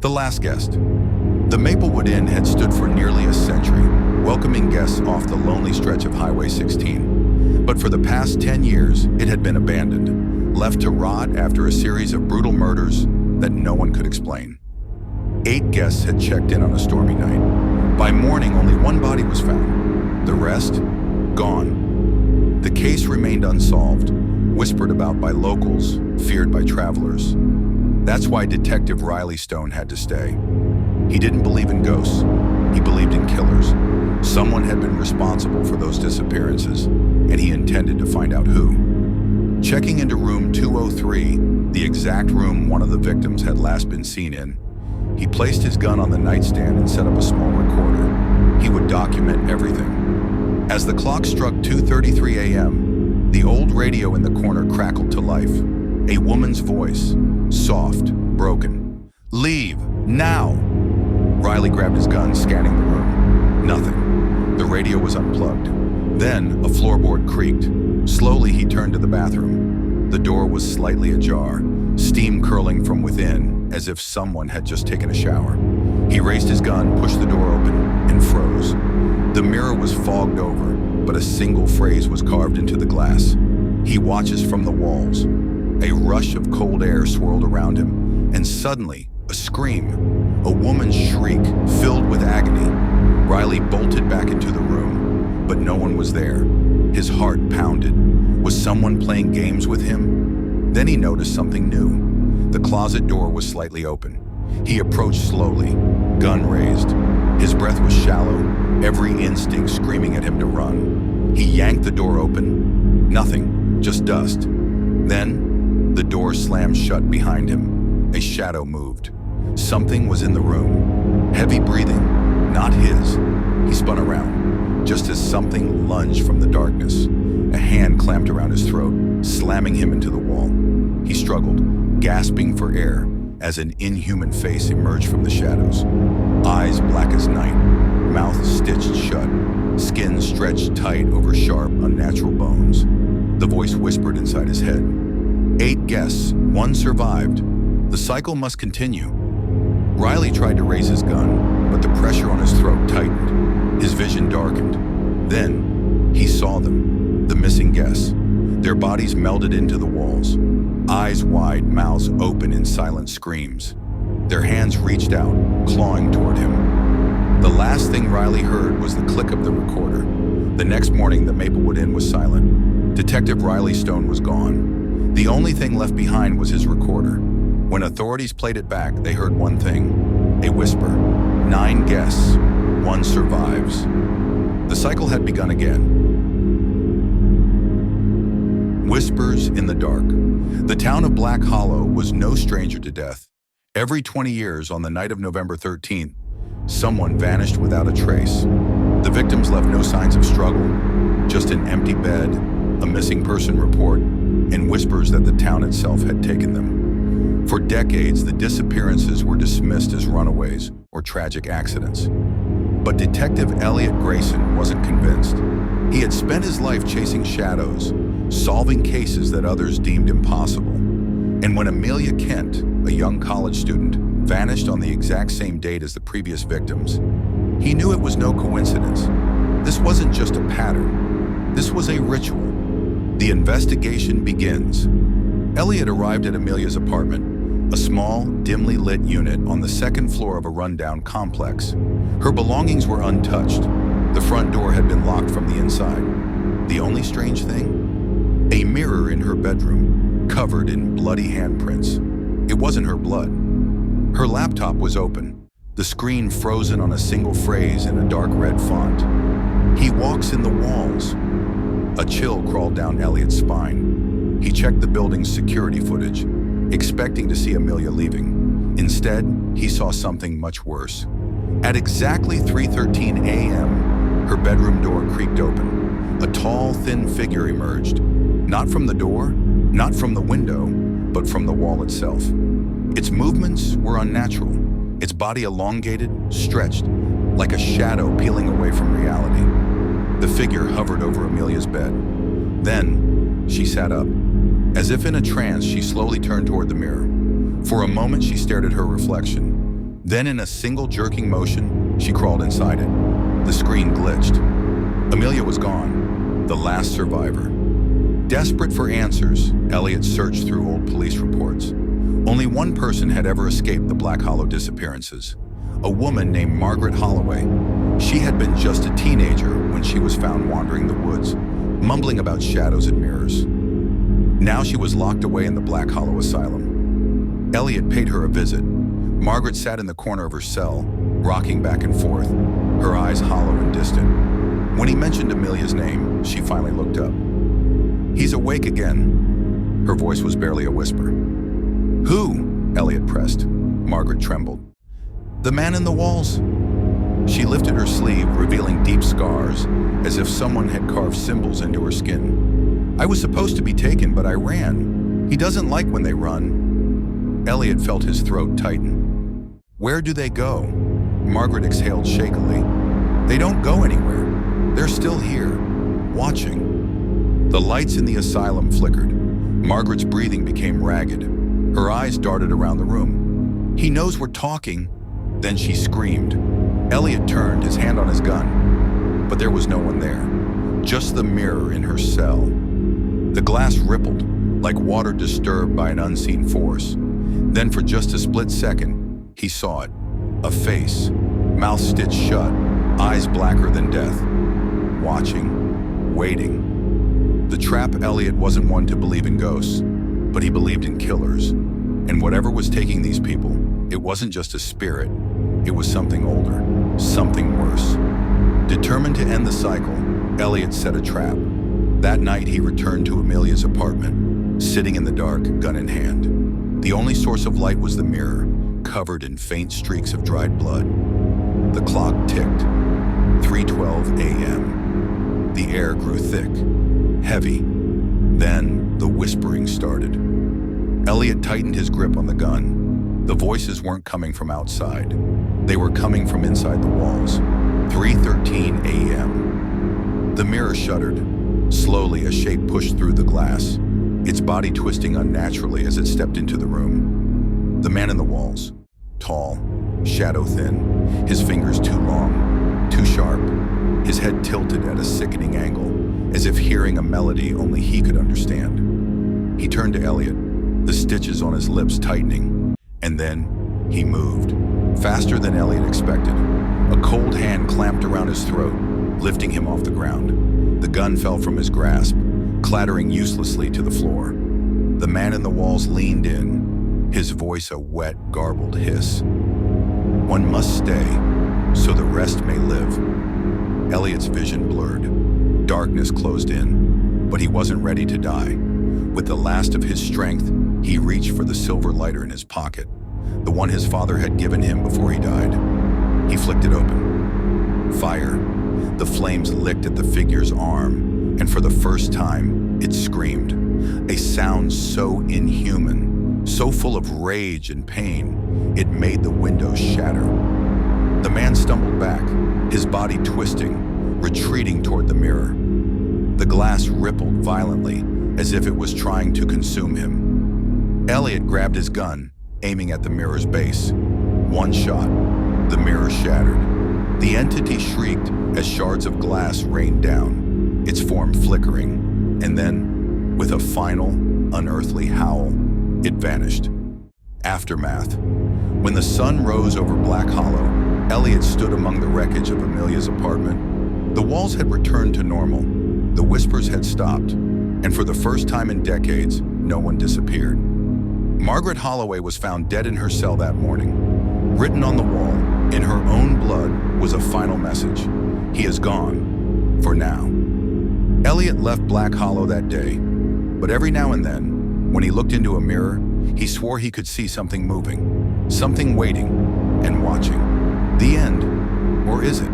The last guest. The Maplewood Inn had stood for nearly a century, welcoming guests off the lonely stretch of Highway 16. But for the past 10 years, it had been abandoned, left to rot after a series of brutal murders that no one could explain. 8 guests had checked in on a stormy night. By morning, only one body was found. The rest, gone. The case remained unsolved, whispered about by locals, feared by travelers. That's why Detective Riley Stone had to stay. He didn't believe in ghosts. He believed in killers. Someone had been responsible for those disappearances, and he intended to find out who. Checking into room 203, the exact room one of the victims had last been seen in, he placed his gun on the nightstand and set up a small recorder. He would document everything. As the clock struck 2:33 a.m., the old radio in the corner crackled to life. A woman's voice, soft, broken. "Leave, now!" Riley grabbed his gun, scanning the room. Nothing. The radio was unplugged. Then, a floorboard creaked. Slowly, he turned to the bathroom. The door was slightly ajar, steam curling from within, as if someone had just taken a shower. He raised his gun, pushed the door open, and froze. The mirror was fogged over, but a single phrase was carved into the glass. "He watches from the walls." A rush of cold air swirled around him, and suddenly, a scream. A woman's shriek, filled with agony. Riley bolted back into the room, but no one was there. His heart pounded. Was someone playing games with him? Then he noticed something new. The closet door was slightly open. He approached slowly, gun raised. His breath was shallow, every instinct screaming at him to run. He yanked the door open. Nothing, just dust. Then, the door slammed shut behind him. A shadow moved. Something was in the room. Heavy breathing, not his. He spun around, just as something lunged from the darkness. A hand clamped around his throat, slamming him into the wall. He struggled, gasping for air, as an inhuman face emerged from the shadows. Eyes black as night, mouth stitched shut, skin stretched tight over sharp, unnatural bones. The voice whispered inside his head. 8 guests, 1 survived. The cycle must continue. Riley tried to raise his gun, but the pressure on his throat tightened. His vision darkened. Then, he saw them, the missing guests. Their bodies melded into the walls, eyes wide, mouths open in silent screams. Their hands reached out, clawing toward him. The last thing Riley heard was the click of the recorder. The next morning, the Maplewood Inn was silent. Detective Riley Stone was gone. The only thing left behind was his recorder. When authorities played it back, they heard one thing, a whisper. 9 guests, 1 survives. The cycle had begun again. Whispers in the dark. The town of Black Hollow was no stranger to death. Every 20 years, on the night of November 13th, someone vanished without a trace. The victims left no signs of struggle, just an empty bed, a missing person report, and whispers that the town itself had taken them. For decades, the disappearances were dismissed as runaways or tragic accidents. But Detective Elliot Grayson wasn't convinced. He had spent his life chasing shadows, solving cases that others deemed impossible. And when Amelia Kent, a young college student, vanished on the exact same date as the previous victims, he knew it was no coincidence. This wasn't just a pattern. This was a ritual. The investigation begins. Elliot arrived at Amelia's apartment, a small, dimly lit unit on the 2nd floor of a rundown complex. Her belongings were untouched. The front door had been locked from the inside. The only strange thing? A mirror in her bedroom, covered in bloody handprints. It wasn't her blood. Her laptop was open, the screen frozen on a single phrase in a dark red font. "He walks in the walls." A chill crawled down Elliot's spine. He checked the building's security footage, expecting to see Amelia leaving. Instead, he saw something much worse. At exactly 3:13 a.m., her bedroom door creaked open. A tall, thin figure emerged. Not from the door, not from the window, but from the wall itself. Its movements were unnatural, its body elongated, stretched, like a shadow peeling away from reality. The figure hovered over Amelia's bed. Then, she sat up. As if in a trance, she slowly turned toward the mirror. For a moment, she stared at her reflection. Then in a single jerking motion, she crawled inside it. The screen glitched. Amelia was gone, the last survivor. Desperate for answers, Elliot searched through old police reports. Only one person had ever escaped the Black Hollow disappearances, a woman named Margaret Holloway. She had been just a teenager when she was found wandering the woods, mumbling about shadows and mirrors. Now she was locked away in the Black Hollow Asylum. Elliot paid her a visit. Margaret sat in the corner of her cell, rocking back and forth, her eyes hollow and distant. When he mentioned Amelia's name, she finally looked up. "He's awake again." Her voice was barely a whisper. "Who?" Elliot pressed. Margaret trembled. "The man in the walls." She lifted her sleeve, revealing deep scars, as if someone had carved symbols into her skin. "I was supposed to be taken, but I ran. He doesn't like when they run." Elliot felt his throat tighten. "Where do they go?" Margaret exhaled shakily. "They don't go anywhere. They're still here, watching." The lights in the asylum flickered. Margaret's breathing became ragged. Her eyes darted around the room. "He knows we're talking." Then she screamed. Elliot turned, his hand on his gun. But there was no one there, just the mirror in her cell. The glass rippled, like water disturbed by an unseen force. Then for just a split second, he saw it. A face, mouth stitched shut, eyes blacker than death. Watching, waiting. The trap Elliot wasn't one to believe in ghosts, but he believed in killers. And whatever was taking these people, it wasn't just a spirit. It was something older, something worse. Determined to end the cycle, Elliot set a trap. That night he returned to Amelia's apartment, sitting in the dark, gun in hand. The only source of light was the mirror, covered in faint streaks of dried blood. The clock ticked. 3:12 a.m. The air grew thick, heavy. Then the whispering started. Elliot tightened his grip on the gun. The voices weren't coming from outside. They were coming from inside the walls. 3:13 a.m. The mirror shuddered. Slowly, a shape pushed through the glass, its body twisting unnaturally as it stepped into the room. The man in the walls. Tall, shadow-thin, his fingers too long, too sharp, his head tilted at a sickening angle, as if hearing a melody only he could understand. He turned to Elliot, the stitches on his lips tightening, and then he moved, faster than Elliot expected. A cold hand clamped around his throat, lifting him off the ground. The gun fell from his grasp, clattering uselessly to the floor. The man in the walls leaned in, his voice a wet, garbled hiss. "One must stay, so the rest may live." Elliot's vision blurred. Darkness closed in, but he wasn't ready to die. With the last of his strength, he reached for the silver lighter in his pocket, the one his father had given him before he died. He flicked it open. Fire. The flames licked at the figure's arm, and for the first time, it screamed. A sound so inhuman, so full of rage and pain, it made the windows shatter. The man stumbled back, his body twisting, retreating toward the mirror. The glass rippled violently, as if it was trying to consume him. Elliot grabbed his gun, aiming at the mirror's base. One shot. The mirror shattered. The entity shrieked as shards of glass rained down, its form flickering, and then, with a final, unearthly howl, it vanished. Aftermath. When the sun rose over Black Hollow, Elliot stood among the wreckage of Amelia's apartment. The walls had returned to normal, the whispers had stopped, and for the first time in decades, no one disappeared. Margaret Holloway was found dead in her cell that morning. Written on the wall, in her own blood, was a final message. He is gone, for now. Elliot left Black Hollow that day, but every now and then, when he looked into a mirror, he swore he could see something moving, something waiting and watching. The end, or is it?